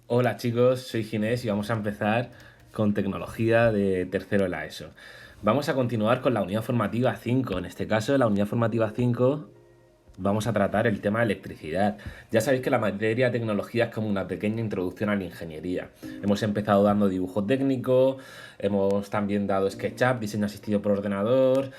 Hola chicos, soy Ginés y vamos a empezar con tecnología de tercero de la ESO. Vamos a continuar con la unidad formativa 5. En este caso, en la unidad formativa 5 vamos a tratar el tema de electricidad. Ya sabéis que la materia de tecnología es como una pequeña introducción a la ingeniería. Hemos empezado dando dibujo técnico, hemos también dado SketchUp, diseño asistido por ordenador,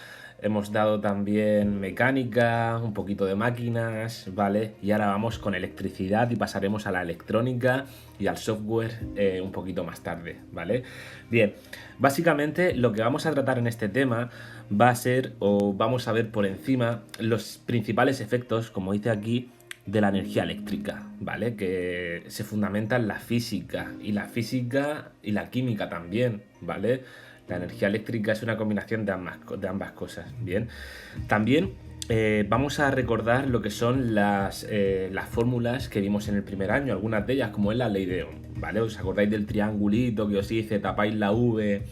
hemos dado también mecánica, un poquito de máquinas, ¿vale? Y ahora vamos con electricidad y pasaremos a la electrónica y al software un poquito más tarde, ¿vale? Bien, básicamente lo que vamos a tratar en este tema va a ser, o vamos a ver por encima, los principales efectos, como dice aquí, de la energía eléctrica, ¿vale? Que se fundamenta en la física y la química también, ¿vale? La energía eléctrica es una combinación de ambas cosas, ¿bien? También vamos a recordar lo que son las fórmulas que vimos en el primer año, algunas de ellas, como es la ley de Ohm, ¿vale? ¿Os acordáis del triangulito que os hice? Tapáis la V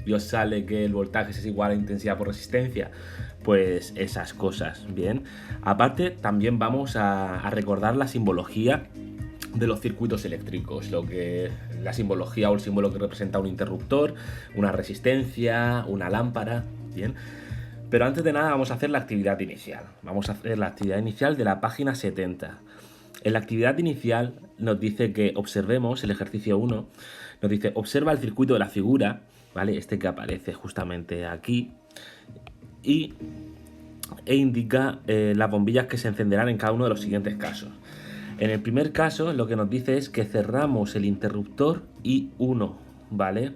y os sale que el voltaje es igual a intensidad por resistencia. Pues esas cosas, ¿bien? Aparte, también vamos a recordar la simbología de los circuitos eléctricos, lo que la simbología o el símbolo que representa un interruptor, una resistencia, una lámpara, ¿bien? Pero antes de nada vamos a hacer la actividad inicial. Vamos a hacer la actividad inicial de la página 70. En la actividad inicial nos dice que observemos el ejercicio 1, nos dice observa el circuito de la figura, ¿vale? Este que aparece justamente aquí, y, e indica las bombillas que se encenderán en cada uno de los siguientes casos. En el primer caso, lo que nos dice es que cerramos el interruptor I1, ¿vale?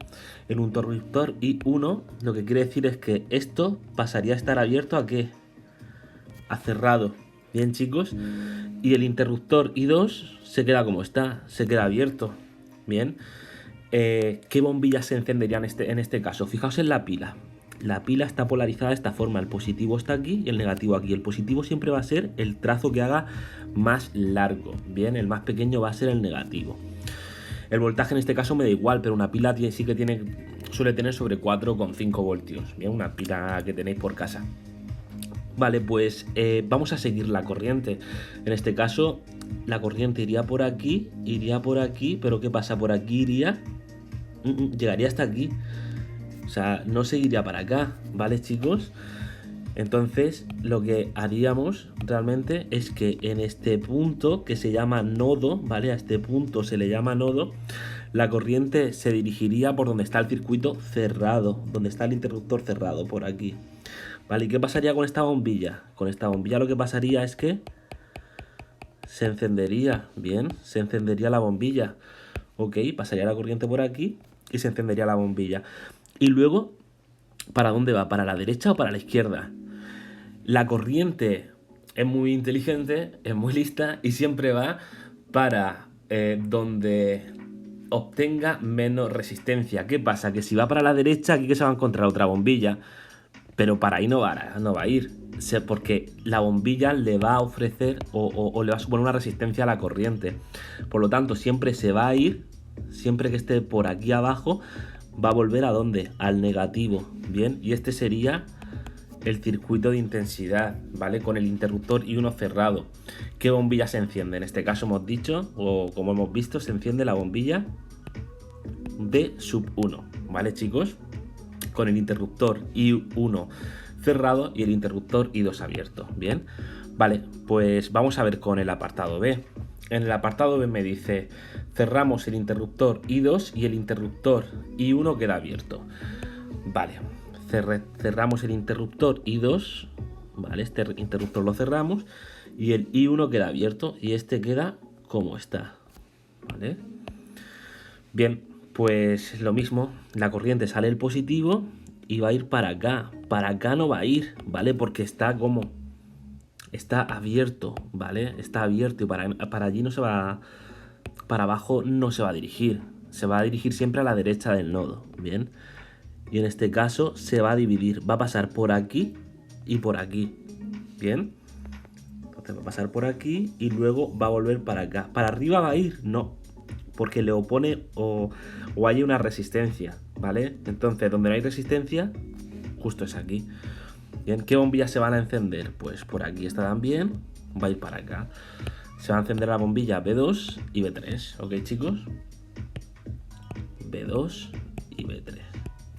El interruptor I1 lo que quiere decir es que esto pasaría a estar abierto ¿a qué? A cerrado. Bien, chicos. Y el interruptor I2 se queda como está, se queda abierto. Bien. ¿Qué bombillas se encenderían en este caso? Fijaos en la pila. La pila está polarizada de esta forma, el positivo está aquí y el negativo aquí. El positivo siempre va a ser el trazo que haga más largo, bien, el más pequeño va a ser el negativo. El voltaje en este caso me da igual, pero una pila sí que suele tener sobre 4,5 voltios, bien, una pila que tenéis por casa. Vale, pues vamos a seguir la corriente. En este caso, la corriente iría por aquí, pero ¿qué pasa? Por aquí llegaría hasta aquí. O sea, no seguiría para acá, ¿vale, chicos? Entonces, lo que haríamos realmente es que en este punto, que se llama nodo, ¿vale? A este punto se le llama nodo, la corriente se dirigiría por donde está el circuito cerrado, donde está el interruptor cerrado, por aquí. ¿Vale? ¿Y qué pasaría con esta bombilla? Con esta bombilla lo que pasaría es que se encendería, bien, se encendería la bombilla. Ok, pasaría la corriente por aquí y se encendería la bombilla. Y luego, ¿para dónde va? ¿Para la derecha o para la izquierda? La corriente es muy inteligente, es muy lista y siempre va para donde obtenga menos resistencia. ¿Qué pasa? Que si va para la derecha, aquí que se va a encontrar otra bombilla, pero para ahí no va a ir. Porque la bombilla le va a ofrecer o le va a suponer una resistencia a la corriente. Por lo tanto, siempre se va a ir, siempre que esté por aquí abajo, va a volver a ¿dónde? Al negativo. Bien, y este sería el circuito de intensidad, ¿vale? Con el interruptor I1 cerrado. ¿Qué bombilla se enciende? En este caso hemos dicho, o como hemos visto, se enciende la bombilla D sub 1, ¿vale, chicos? Con el interruptor I1 cerrado y el interruptor I2 abierto, ¿bien? Vale, pues vamos a ver con el apartado B. En el apartado B me dice, cerramos el interruptor I2 y el interruptor I1 queda abierto. Vale, cerramos el interruptor I2, ¿vale? Este interruptor lo cerramos y el I1 queda abierto y este queda como está, ¿vale? Bien, pues lo mismo, la corriente sale el positivo y va a ir para acá no va a ir, ¿vale? Porque está como, está abierto, ¿vale? Está abierto y para allí no se va, para abajo no se va a dirigir, se va a dirigir siempre a la derecha del nodo, ¿bien? Y en este caso se va a dividir, va a pasar por aquí y por aquí, ¿bien? Entonces va a pasar por aquí y luego va a volver para acá. ¿Para arriba va a ir? No, porque le opone o hay una resistencia, ¿vale? Entonces, donde no hay resistencia, justo es aquí. Bien, ¿qué bombillas se van a encender? Pues por aquí está también, va a ir para acá. Se va a encender la bombilla B2 y B3, ¿ok, chicos? B2 y B3.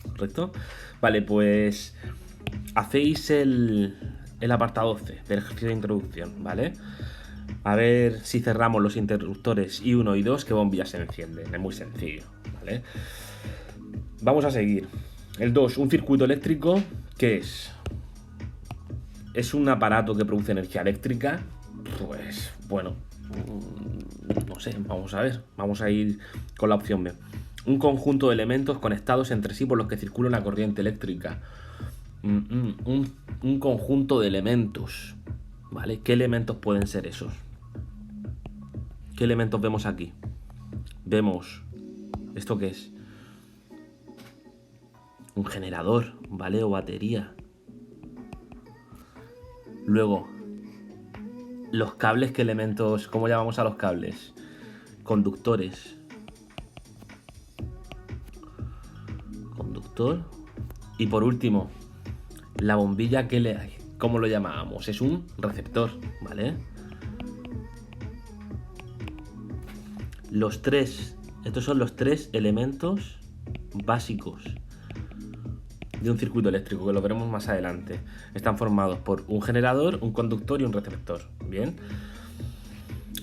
¿Correcto? Vale, pues hacéis el apartado C del ejercicio de introducción, ¿vale? A ver si cerramos los interruptores I1 y 2, qué bombillas se encienden. Es muy sencillo, ¿vale? Vamos a seguir. El 2, un circuito eléctrico, ¿qué es? ¿Es un aparato que produce energía eléctrica? Pues bueno, no sé, vamos a ver. Vamos a ir con la opción B. Un conjunto de elementos conectados entre sí por los que circula una corriente eléctrica. Un conjunto de elementos, ¿vale? ¿Qué elementos pueden ser esos? ¿Qué elementos vemos aquí? Vemos, ¿esto qué es? Un generador, ¿vale? O batería. Luego, los cables, ¿qué elementos? ¿Cómo llamamos a los cables? Conductores. Conductor. Y por último, la bombilla, ¿cómo lo llamábamos? Es un receptor, ¿vale? Estos son los tres elementos básicos de un circuito eléctrico, que lo veremos más adelante. Están formados por un generador, un conductor y un receptor. Bien.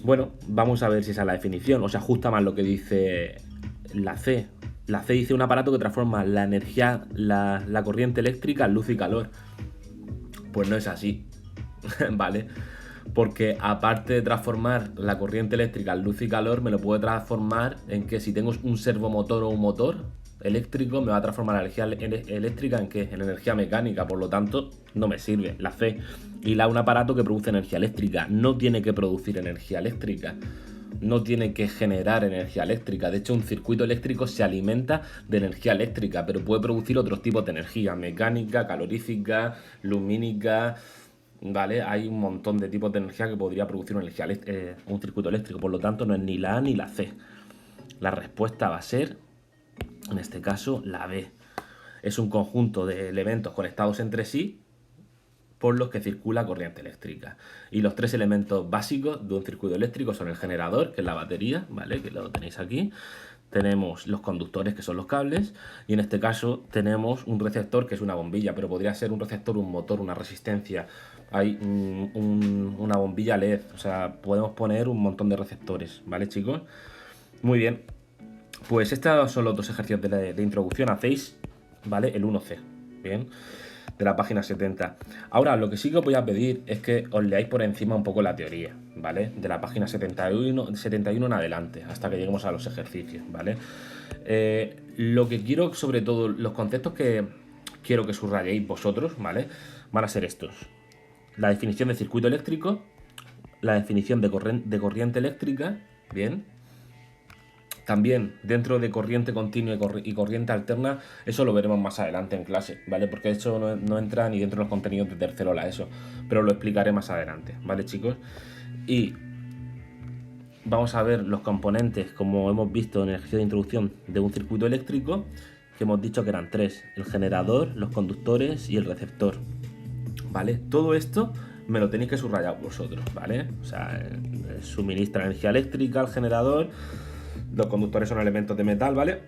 Bueno, vamos a ver si esa es la definición, o se ajusta más lo que dice la C. La C dice un aparato que transforma la energía, la corriente eléctrica en luz y calor. Pues no es así, ¿vale? Porque aparte de transformar la corriente eléctrica en luz y calor, me lo puede transformar en que si tengo un servomotor o un motor eléctrico, me va a transformar la energía eléctrica en ¿qué? En energía mecánica, por lo tanto, no me sirve, la C. Y un aparato que produce energía eléctrica, no tiene que producir energía eléctrica, no tiene que generar energía eléctrica. De hecho, un circuito eléctrico se alimenta de energía eléctrica, pero puede producir otros tipos de energía, mecánica, calorífica, lumínica, ¿vale? Hay un montón de tipos de energía que podría producir un circuito eléctrico, por lo tanto no es ni la A ni la C. La respuesta va a ser, en este caso, la B. Es un conjunto de elementos conectados entre sí por los que circula corriente eléctrica. Y los tres elementos básicos de un circuito eléctrico son el generador, que es la batería, ¿vale? Que lo tenéis aquí. Tenemos los conductores, que son los cables, y en este caso tenemos un receptor, que es una bombilla, pero podría ser un receptor, un motor, una resistencia. Hay una bombilla LED, o sea, podemos poner un montón de receptores, ¿vale, chicos? Muy bien, pues estos son los dos ejercicios de introducción. Hacéis, ¿vale? El 1C, ¿bien? De la página 70. Ahora, lo que sí que os voy a pedir es que os leáis por encima un poco la teoría, ¿vale? De la página 71 en adelante, hasta que lleguemos a los ejercicios, ¿vale? Lo que quiero, sobre todo, los conceptos que quiero que subrayéis vosotros, ¿vale? Van a ser estos. La definición de circuito eléctrico, la definición de corriente eléctrica, ¿bien? También dentro de corriente continua y corriente alterna, eso lo veremos más adelante en clase, ¿vale? Porque eso no entra ni dentro de los contenidos de tercero la ESO, pero lo explicaré más adelante, ¿vale, chicos? Y vamos a ver los componentes, como hemos visto en el ejercicio de introducción, de un circuito eléctrico, que hemos dicho que eran tres: el generador, los conductores y el receptor, ¿vale? Todo esto me lo tenéis que subrayar vosotros, ¿vale? O sea, suministra energía eléctrica al generador, los conductores son elementos de metal, ¿vale?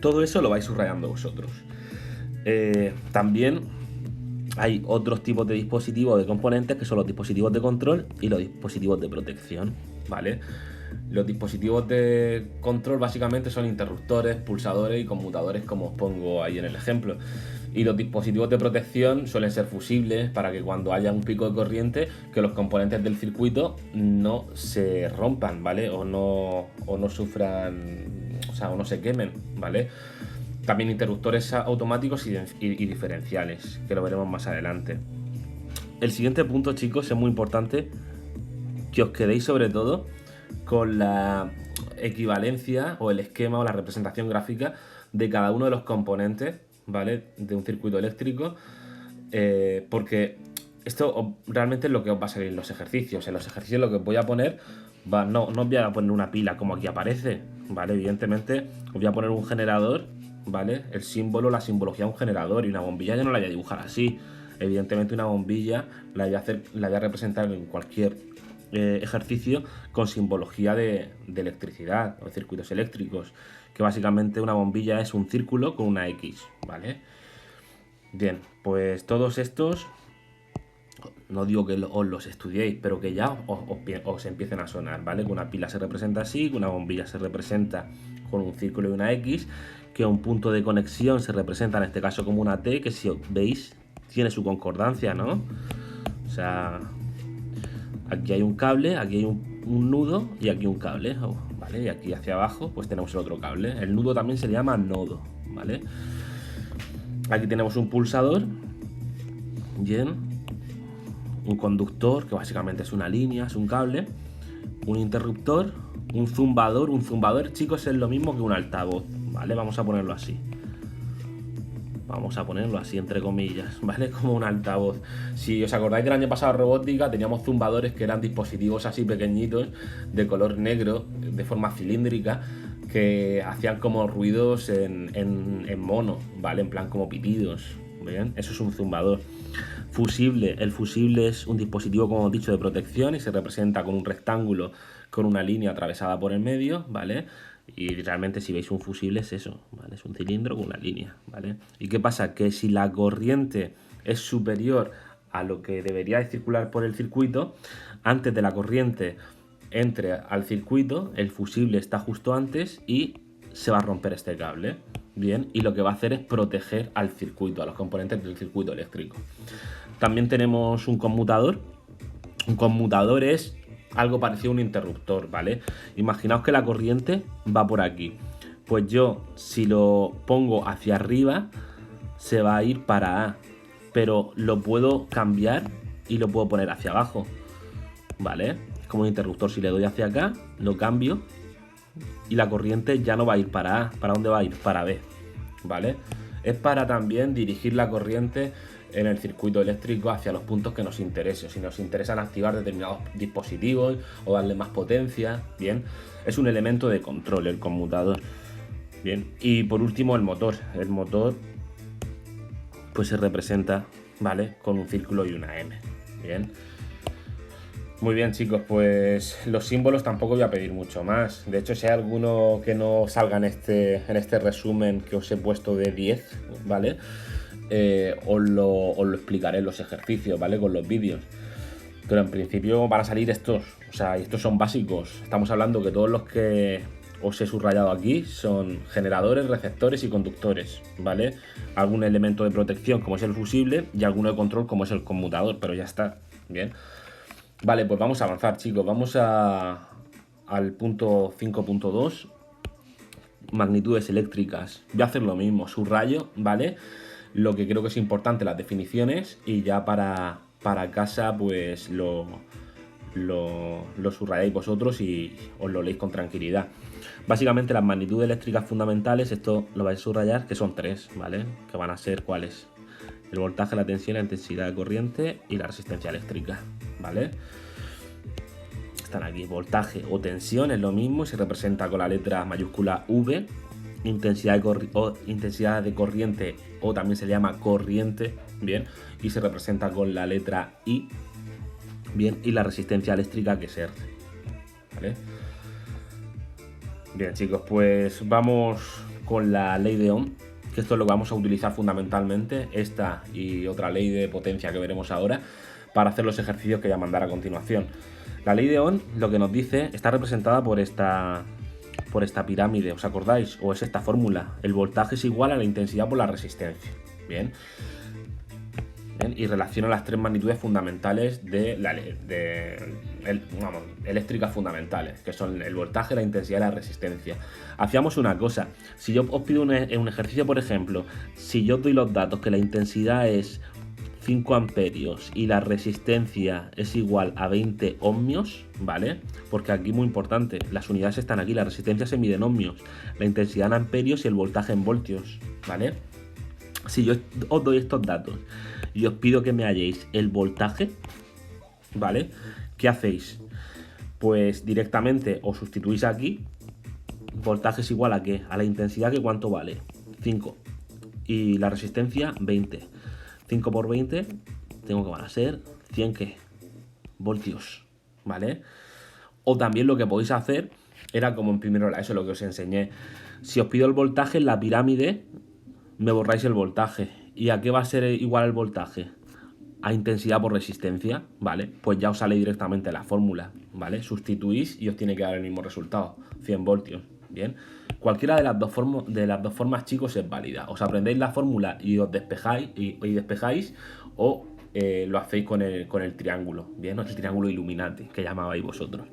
Todo eso lo vais subrayando vosotros. También hay otros tipos de dispositivos, de componentes, que son los dispositivos de control y los dispositivos de protección, ¿vale? Los dispositivos de control básicamente son interruptores, pulsadores y conmutadores, como os pongo ahí en el ejemplo. Y los dispositivos de protección suelen ser fusibles para que cuando haya un pico de corriente, que los componentes del circuito no se rompan, ¿vale? O no sufran, o sea, o no se quemen, ¿vale? También interruptores automáticos y diferenciales, que lo veremos más adelante. El siguiente punto, chicos, es muy importante que os quedéis sobre todo con la equivalencia o el esquema o la representación gráfica de cada uno de los componentes, ¿vale? De un circuito eléctrico, porque esto realmente es lo que os va a salir en los ejercicios. En los ejercicios lo que os voy a poner, no os voy a poner una pila como aquí aparece, ¿vale? Evidentemente os voy a poner un generador, ¿vale? El símbolo, la simbología de un generador, y una bombilla yo no la voy a dibujar así. Evidentemente una bombilla la voy a representar en cualquier ejercicio con simbología de electricidad o de circuitos eléctricos, que básicamente una bombilla es un círculo con una X, ¿vale? Bien, pues todos estos, no digo que os los estudiéis, pero que ya os empiecen a sonar, ¿vale? Que una pila se representa así, que una bombilla se representa con un círculo y una X, que un punto de conexión se representa en este caso como una T, que si veis tiene su concordancia, ¿no? O sea, aquí hay un cable, aquí hay un nudo y aquí un cable, ¿vale? Y aquí hacia abajo pues tenemos el otro cable. El nudo también se llama nodo, ¿vale? Aquí tenemos un pulsador, bien, un conductor, que básicamente es una línea, es un cable, un interruptor, un zumbador. Un zumbador, chicos, es lo mismo que un altavoz, ¿vale? Vamos a ponerlo así. Vamos a ponerlo así, entre comillas, ¿vale? Como un altavoz. Si os acordáis del año pasado robótica, teníamos zumbadores que eran dispositivos así pequeñitos, de color negro, de forma cilíndrica, que hacían como ruidos en mono, ¿vale? En plan como pitidos, ¿bien? Eso es un zumbador. Fusible. El fusible es un dispositivo, como hemos dicho, de protección y se representa con un rectángulo con una línea atravesada por el medio, ¿vale? Y realmente si veis un fusible es eso, ¿vale? Es un cilindro con una línea, ¿vale? ¿Y qué pasa? Que si la corriente es superior a lo que debería de circular por el circuito, antes de la corriente entre al circuito, el fusible está justo antes y se va a romper este cable, ¿bien? Y lo que va a hacer es proteger al circuito, a los componentes del circuito eléctrico. También tenemos un conmutador. Un conmutador es algo parecido a un interruptor, ¿vale? Imaginaos que la corriente va por aquí. Pues yo, si lo pongo hacia arriba, se va a ir para A. Pero lo puedo cambiar y lo puedo poner hacia abajo, ¿vale? Es como un interruptor. Si le doy hacia acá, lo cambio y la corriente ya no va a ir para A. ¿Para dónde va a ir? Para B, ¿vale? Es para también dirigir la corriente en el circuito eléctrico hacia los puntos que nos interese. Si nos interesan activar determinados dispositivos o darle más potencia, bien, es un elemento de control el conmutador. Bien, y por último el motor. El motor pues se representa, ¿vale? Con un círculo y una M. Bien. Muy bien, chicos, pues los símbolos tampoco voy a pedir mucho más. De hecho, si hay alguno que no salga en este resumen que os he puesto de 10, ¿vale? Os lo explicaré en los ejercicios, ¿vale? Con los vídeos. Pero en principio van a salir estos. O sea, estos son básicos. Estamos hablando que todos los que os he subrayado aquí son generadores, receptores y conductores, ¿vale? Algún elemento de protección como es el fusible y alguno de control como es el conmutador, pero ya está, ¿bien? Vale, pues vamos a avanzar, chicos. Vamos al punto 5.2. Magnitudes eléctricas. Voy a hacer lo mismo, subrayo, ¿vale? Lo que creo que es importante, las definiciones, y ya para casa pues lo subrayáis vosotros y os lo leéis con tranquilidad. Básicamente las magnitudes eléctricas fundamentales, esto lo vais a subrayar, que son 3, ¿vale? Que van a ser ¿cuáles? El voltaje, la tensión, la intensidad de corriente y la resistencia eléctrica, ¿vale? Están aquí. Voltaje o tensión es lo mismo y se representa con la letra mayúscula V. Intensidad de corriente, o también se llama corriente, bien, y se representa con la letra I, bien, y la resistencia eléctrica, que es R, ¿vale? Bien, chicos, pues vamos con la ley de Ohm, que esto es lo que vamos a utilizar fundamentalmente, esta y otra ley de potencia que veremos ahora, para hacer los ejercicios que voy a mandar a continuación. La ley de Ohm, lo que nos dice, está representada por esta pirámide, ¿os acordáis? O es esta fórmula. El voltaje es igual a la intensidad por la resistencia. Bien. Bien. Y relaciona las 3 magnitudes fundamentales eléctricas fundamentales, que son el voltaje, la intensidad y la resistencia. Hacíamos una cosa. Si yo os pido un ejercicio, por ejemplo, si yo os doy los datos que la intensidad es 5 amperios y la resistencia es igual a 20 ohmios, ¿vale? Porque aquí muy importante, las unidades están aquí, la resistencia se mide en ohmios, la intensidad en amperios y el voltaje en voltios, ¿vale? Si yo os doy estos datos y os pido que me halléis el voltaje, ¿vale? ¿Qué hacéis? Pues directamente os sustituís aquí, voltaje es igual a ¿qué? A la intensidad, que ¿cuánto vale? 5. Y la resistencia, 20. 5 por 20, tengo que van a ser 100 ¿qué? Voltios, ¿vale? O también lo que podéis hacer era como en primero la ESO, lo que os enseñé. Si os pido el voltaje en la pirámide, me borráis el voltaje. ¿Y a qué va a ser igual el voltaje? A intensidad por resistencia, ¿vale? Pues ya os sale directamente la fórmula, ¿vale? Sustituís y os tiene que dar el mismo resultado, 100 voltios, ¿bien? Cualquiera de las dos formas, chicos, es válida. Os aprendéis la fórmula y os despejáis, o lo hacéis con el triángulo, ¿bien? O el triángulo Illuminati, que llamabais vosotros.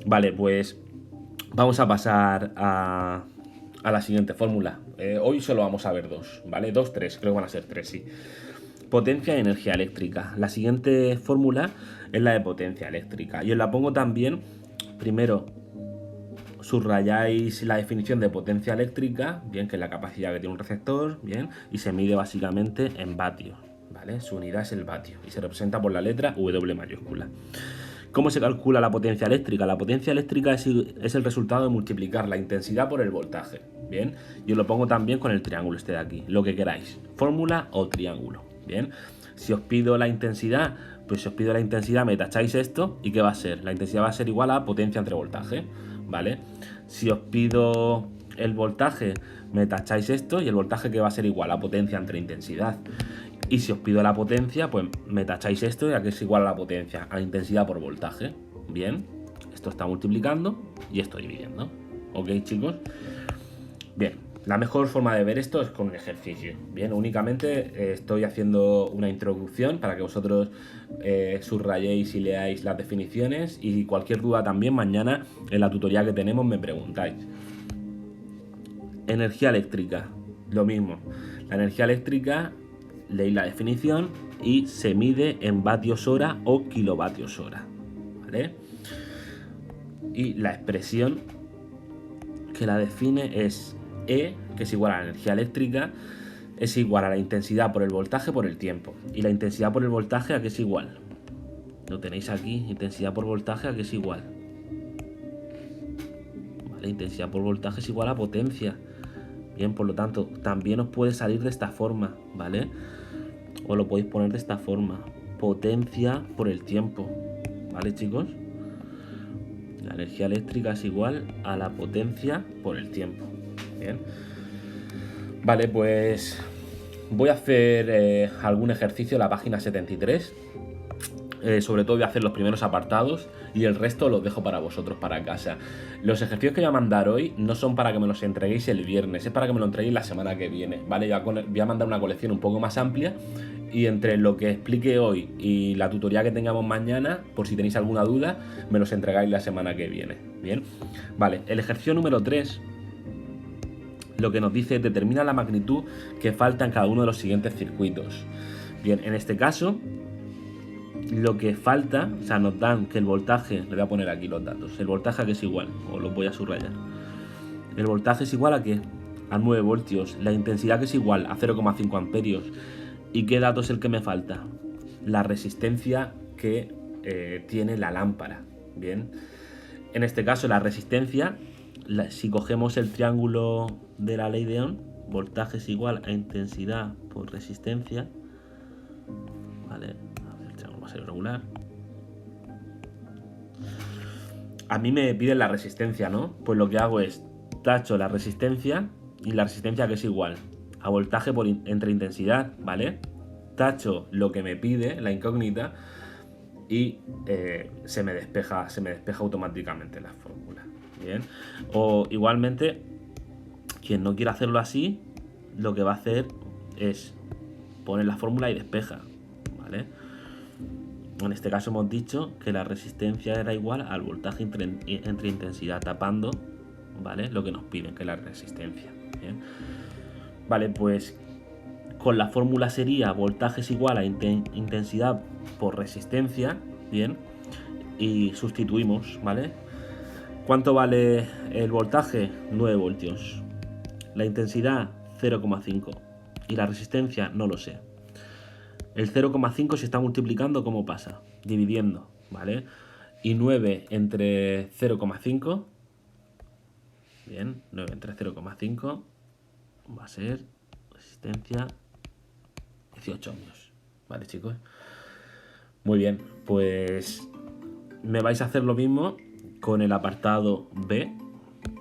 Vale, pues vamos a pasar a la siguiente fórmula. Hoy solo vamos a ver dos, ¿vale? Dos, tres, creo que van a ser tres, sí. Potencia y energía eléctrica. La siguiente fórmula es la de potencia eléctrica. Y os la pongo también, primero subrayáis la definición de potencia eléctrica, bien, que es la capacidad que tiene un receptor, bien, y se mide básicamente en vatios, ¿vale? Su unidad es el vatio y se representa por la letra W mayúscula. ¿Cómo se calcula la potencia eléctrica? La potencia eléctrica es el resultado de multiplicar la intensidad por el voltaje, bien, yo lo pongo también con el triángulo este de aquí, lo que queráis, fórmula o triángulo, bien. Si os pido la intensidad, pues si os pido la intensidad me tacháis esto, ¿y qué va a ser? La intensidad va a ser igual a potencia entre voltaje, ¿vale? Si os pido el voltaje, me tacháis esto, y el voltaje que va a ser igual a potencia entre intensidad. Y si os pido la potencia, pues me tacháis esto, ya que es igual a la potencia, a la intensidad por voltaje. Bien, esto está multiplicando y esto dividiendo. ¿Ok, chicos? Bien, la mejor forma de ver esto es con un ejercicio. Bien, únicamente estoy haciendo una introducción para que vosotros subrayéis y leáis las definiciones, y cualquier duda también mañana en la tutoría que tenemos me preguntáis. Energía eléctrica, lo mismo. La energía eléctrica, leéis la definición y se mide en vatios hora o kilovatios hora, ¿vale? Y la expresión que la define es E, que es igual a la energía eléctrica, es igual a la intensidad por el voltaje por el tiempo. ¿Y la intensidad por el voltaje a qué es igual? Lo tenéis aquí, intensidad por voltaje a qué es igual. ¿Vale? Intensidad por voltaje es igual a potencia. Bien, por lo tanto, también os puede salir de esta forma, ¿vale? O lo podéis poner de esta forma. Potencia por el tiempo, ¿vale, chicos? La energía eléctrica es igual a la potencia por el tiempo. Bien. Vale, pues voy a hacer algún ejercicio en la página 73. Sobre todo voy a hacer los primeros apartados y el resto los dejo para vosotros para casa. Los ejercicios que voy a mandar hoy no son para que me los entreguéis el viernes, es para que me lo entreguéis la semana que viene, ¿vale? Voy a mandar una colección un poco más amplia, y entre lo que explique hoy y la tutoría que tengamos mañana, por si tenéis alguna duda, me los entregáis la semana que viene. Bien, vale, el ejercicio número 3 lo que nos dice es: determina la magnitud que falta en cada uno de los siguientes circuitos. Bien, en este caso lo que falta, o sea, nos dan que el voltaje, le voy a poner aquí los datos, el voltaje a que es igual, o los voy a subrayar. El voltaje es igual a qué? A 9 voltios. La intensidad que es igual a 0,5 amperios. ¿Y qué dato es el que me falta? La resistencia que tiene la lámpara. Bien. En este caso, la resistencia, si cogemos el triángulo de la ley de Ohm, voltaje es igual a intensidad por resistencia. Vale, a ver, el triángulo va a ser irregular. A mí me piden la resistencia, ¿no? Pues lo que hago es tacho la resistencia, y la resistencia que es igual a voltaje entre intensidad, ¿vale? Tacho lo que me pide, la incógnita, y se me despeja automáticamente la fórmula. Bien. O igualmente, quien no quiera hacerlo así, lo que va a hacer es poner la fórmula y despeja, ¿vale? En este caso hemos dicho que la resistencia era igual al voltaje entre intensidad, tapando, ¿vale?, lo que nos piden, que es la resistencia. Bien. Vale, pues con la fórmula sería voltaje es igual a intensidad por resistencia, bien, y sustituimos, ¿vale? ¿Cuánto vale el voltaje? 9 voltios. La intensidad, 0,5. Y la resistencia, no lo sé. El 0,5 se está multiplicando, ¿cómo pasa? Dividiendo, ¿vale? Y 9 entre 0,5, bien, 9 entre 0,5 va a ser resistencia 18 ohmios. Vale, chicos. Muy bien, pues me vais a hacer lo mismo con el apartado B,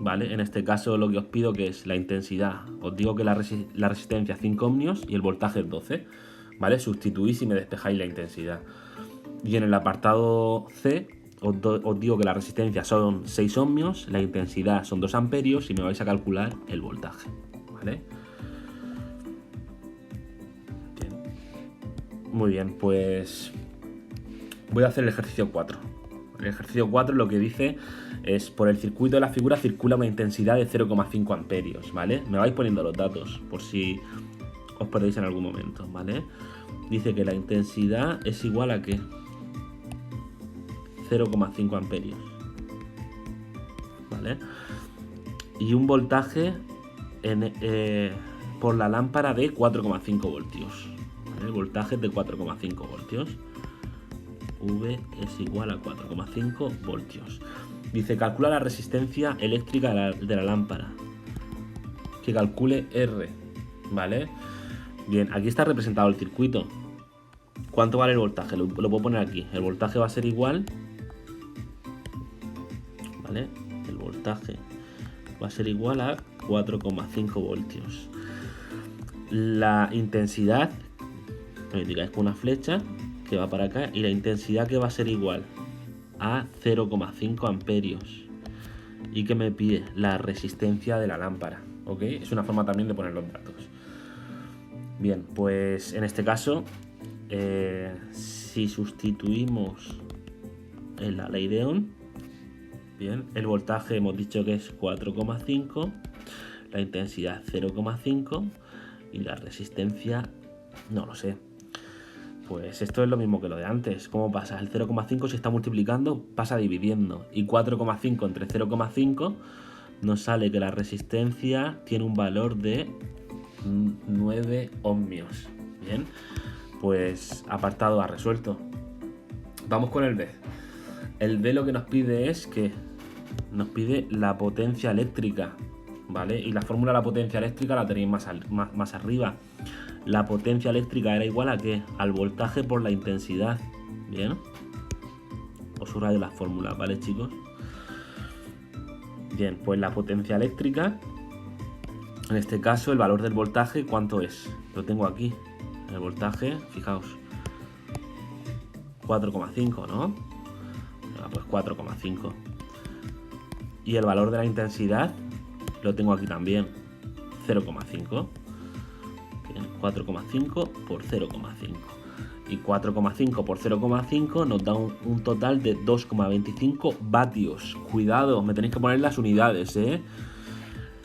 ¿vale? En este caso lo que os pido que es la intensidad. Os digo que la resistencia es 5 ohmios y el voltaje es 12, ¿vale? Sustituís y me despejáis la intensidad. Y en el apartado C os digo que la resistencia son 6 ohmios, la intensidad son 2 amperios y me vais a calcular el voltaje, ¿vale? Bien. Muy bien, pues voy a hacer el ejercicio 4. El ejercicio 4 lo que dice es: por el circuito de la figura circula una intensidad de 0,5 amperios, ¿vale? Me vais poniendo los datos por si os perdéis en algún momento, ¿vale? Dice que la intensidad es igual a ¿qué? 0,5 amperios, ¿vale? Y un voltaje por la lámpara de 4,5 voltios, ¿vale? El voltaje es de 4,5 voltios. V es igual a 4,5 voltios. Dice, calcula la resistencia eléctrica de la lámpara. Que calcule R, ¿vale? Bien, aquí está representado el circuito. ¿Cuánto vale el voltaje? Lo puedo poner aquí. El voltaje va a ser igual, ¿vale? El voltaje va a ser igual a 4,5 voltios. La intensidad, me indicáis con una flecha que va para acá, y la intensidad que va a ser igual a 0,5 amperios. Y que me pide la resistencia de la lámpara, ¿ok? Es una forma también de poner los datos. Bien, pues en este caso, si sustituimos en la ley de Ohm, bien, el voltaje hemos dicho que es 4,5, la intensidad 0,5 y la resistencia no lo sé. Pues esto es lo mismo que lo de antes. ¿Cómo pasa? El 0,5 si está multiplicando pasa dividiendo, y 4,5 entre 0,5 nos sale que la resistencia tiene un valor de 9 ohmios. Bien, pues apartado A resuelto. Vamos con el B. El B lo que nos pide es que nos pide la potencia eléctrica, ¿vale? Y la fórmula de la potencia eléctrica la tenéis más arriba. La potencia eléctrica era igual a ¿qué? Al voltaje por la intensidad. Bien, os subrayo las fórmulas, ¿vale, chicos? Bien, pues la potencia eléctrica, en este caso el valor del voltaje, ¿cuánto es? Lo tengo aquí. El voltaje, fijaos, 4,5, ¿no? Pues 4,5. Y el valor de la intensidad lo tengo aquí también, 0,5. 4,5 por 0,5. Y 4,5 por 0,5 nos da un total de 2,25 vatios. Cuidado, me tenéis que poner las unidades, ¿eh?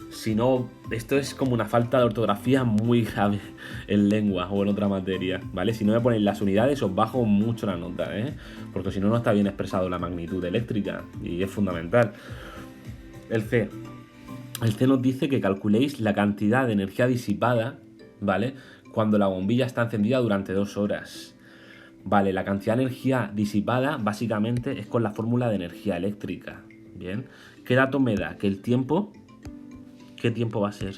Si no, esto es como una falta de ortografía muy grave en lengua o en otra materia, ¿vale? Si no me ponéis las unidades os bajo mucho la nota, ¿eh? Porque si no, no está bien expresado la magnitud eléctrica y es fundamental. El C nos dice que calculéis la cantidad de energía disipada, ¿vale? Cuando la bombilla está encendida durante 2 horas. Vale, la cantidad de energía disipada básicamente es con la fórmula de energía eléctrica. Bien, ¿qué dato me da? Que el tiempo, ¿qué tiempo va a ser?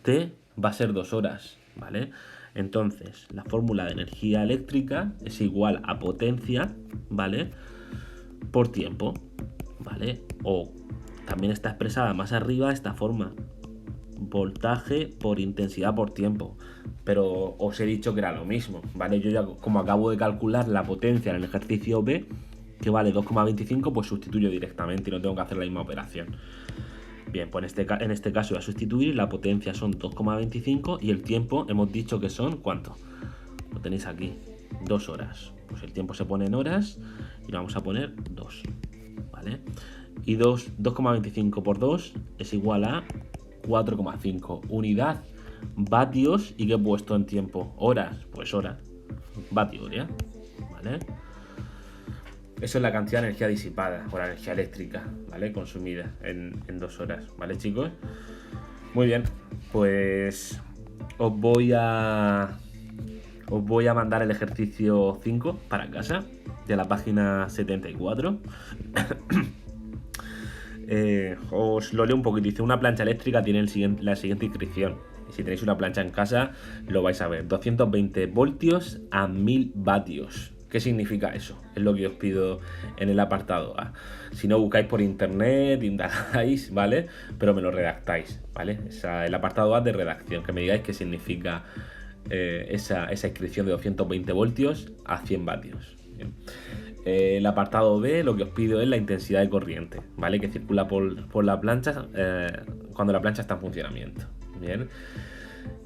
T va a ser 2 horas, ¿vale? Entonces, la fórmula de energía eléctrica es igual a potencia, ¿vale? Por tiempo, ¿vale? O también está expresada más arriba de esta forma: voltaje por intensidad por tiempo. Pero os he dicho que era lo mismo, ¿vale? Yo ya, como acabo de calcular la potencia en el ejercicio B, que vale 2,25, pues sustituyo directamente y no tengo que hacer la misma operación. Bien, pues en este caso voy a sustituir. La potencia son 2,25 y el tiempo hemos dicho que son, ¿cuánto? Lo tenéis aquí, 2 horas. Pues el tiempo se pone en horas y lo vamos a poner 2, ¿vale? Y 2,25 por 2 es igual a 4,5. Unidad, vatios. ¿Y qué he puesto en tiempo? Horas, pues horas. Vatios, ¿ya? ¿Vale? Eso es la cantidad de energía disipada, o la energía eléctrica, ¿vale? Consumida en 2 horas, ¿vale, chicos? Muy bien, pues os voy a mandar el ejercicio 5 para casa, de la página 74. Os lo leo un poquito. Dice: una plancha eléctrica tiene la siguiente inscripción. Y si tenéis una plancha en casa, lo vais a ver: 220 voltios a 1000 vatios. ¿Qué significa eso? Es lo que os pido en el apartado A. Si no, buscáis por internet, indagáis, ¿vale? Pero me lo redactáis, ¿vale? El apartado A de redacción, que me digáis qué significa esa inscripción de 220 voltios a 100 vatios. Bien. El apartado B, lo que os pido es la intensidad de corriente, ¿vale? Que circula por la plancha cuando la plancha está en funcionamiento. Bien.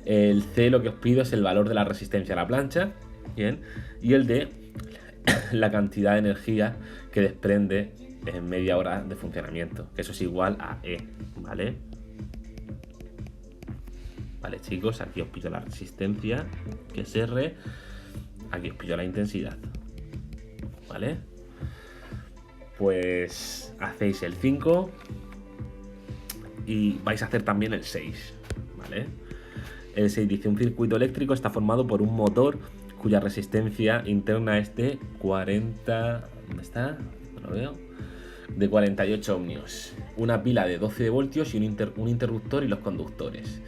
El C, lo que os pido es el valor de la resistencia a la plancha. Bien. Y el D, la cantidad de energía que desprende en media hora de funcionamiento, que eso es igual a E, ¿vale? Vale, chicos, aquí os pido la resistencia, que es R, aquí os pido la intensidad, ¿vale? Pues hacéis el 5 y vais a hacer también el 6, ¿vale? El 6 dice: un circuito eléctrico está formado por un motor cuya resistencia interna es de 40... ¿Dónde está? No lo veo. De 48 ohmios. Una pila de 12 voltios y un interruptor y los conductores.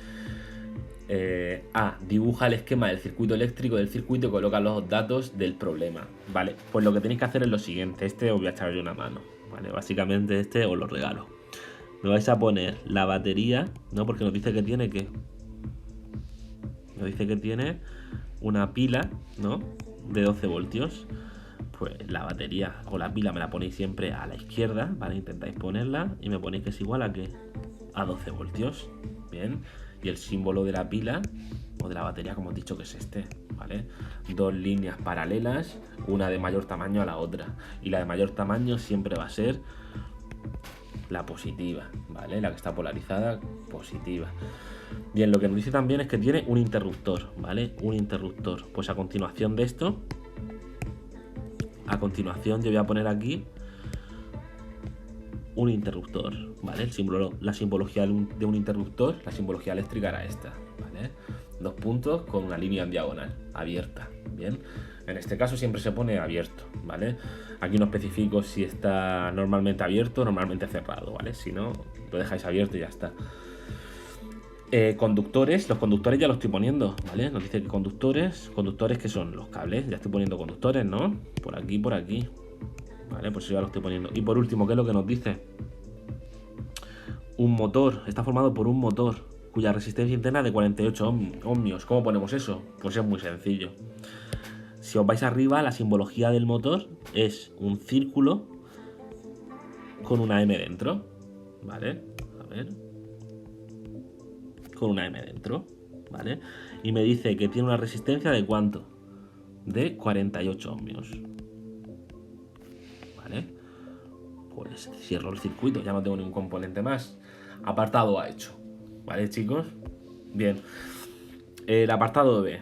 A. Dibuja el esquema del circuito eléctrico del circuito y coloca los datos del problema. Vale, pues lo que tenéis que hacer es lo siguiente. Este os voy a echar yo una mano. Vale, básicamente este os lo regalo. Me vais a poner la batería, ¿no? Porque nos dice que tiene que... Nos dice que tiene una pila, ¿no? De 12 voltios. Pues la batería o la pila me la ponéis siempre a la izquierda, ¿vale? Intentáis ponerla y me ponéis que es igual a ¿qué? A 12 voltios. Bien. Y el símbolo de la pila o de la batería, como os he dicho, que es este, ¿vale? Dos líneas paralelas, una de mayor tamaño a la otra. Y la de mayor tamaño siempre va a ser la positiva, ¿vale? La que está polarizada, positiva. Bien, lo que nos dice también es que tiene un interruptor, ¿vale? Un interruptor. Pues a continuación de esto, yo voy a poner aquí un interruptor, ¿vale? La simbología de un interruptor, la simbología eléctrica era esta, ¿vale? Dos puntos con una línea en diagonal, abierta, ¿bien? En este caso siempre se pone abierto, ¿vale? Aquí no especifico si está normalmente abierto o normalmente cerrado, ¿vale? Si no, lo dejáis abierto y ya está. Conductores, los conductores ya los estoy poniendo, ¿vale? Nos dice que conductores que son los cables, ya estoy poniendo conductores, ¿no? Por aquí, ¿vale? Pues eso ya lo estoy poniendo. Y por último, ¿qué es lo que nos dice? Un motor, está formado por un motor cuya resistencia interna es de 48 ohmios. ¿Cómo ponemos eso? Pues es muy sencillo. Si os vais arriba, la simbología del motor es un círculo con una M dentro, ¿vale? A ver... con una M dentro, ¿vale? Y me dice que tiene una resistencia de ¿cuánto? De 48 ohmios, ¿vale? Pues cierro el circuito, ya no tengo ningún componente más. Apartado A hecho, ¿vale, chicos? Bien. El apartado B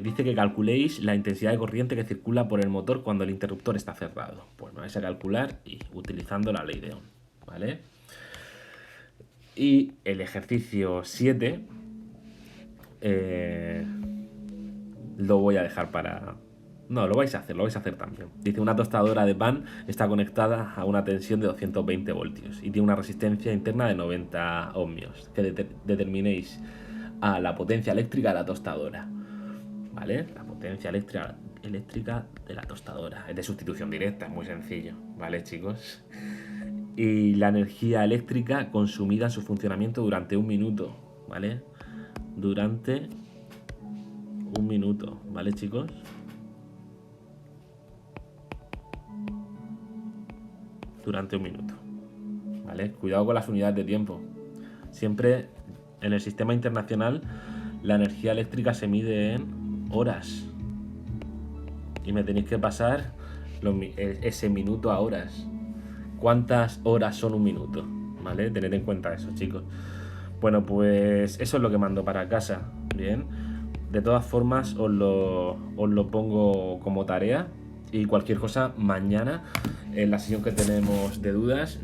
dice que calculéis la intensidad de corriente que circula por el motor cuando el interruptor está cerrado. Pues me vais a calcular y utilizando la ley de Ohm, ¿vale? Y el ejercicio 7 lo voy a dejar para... No, lo vais a hacer también. Dice: una tostadora de pan está conectada a una tensión de 220 voltios y tiene una resistencia interna de 90 ohmios. Que determinéis a la potencia eléctrica de la tostadora, ¿vale? La potencia eléctrica de la tostadora. Es de sustitución directa, es muy sencillo, ¿vale, chicos? Y la energía eléctrica consumida en su funcionamiento durante un minuto, ¿vale? Durante un minuto, ¿vale, chicos? Durante un minuto, ¿vale? Cuidado con las unidades de tiempo. Siempre en el sistema internacional la energía eléctrica se mide en horas. Y me tenéis que pasar ese minuto a horas. ¿Cuántas horas son un minuto? ¿Vale? Tened en cuenta eso, chicos. Bueno, pues eso es lo que mando para casa. Bien. De todas formas, os lo pongo como tarea. Y cualquier cosa, mañana, en la sesión que tenemos de dudas,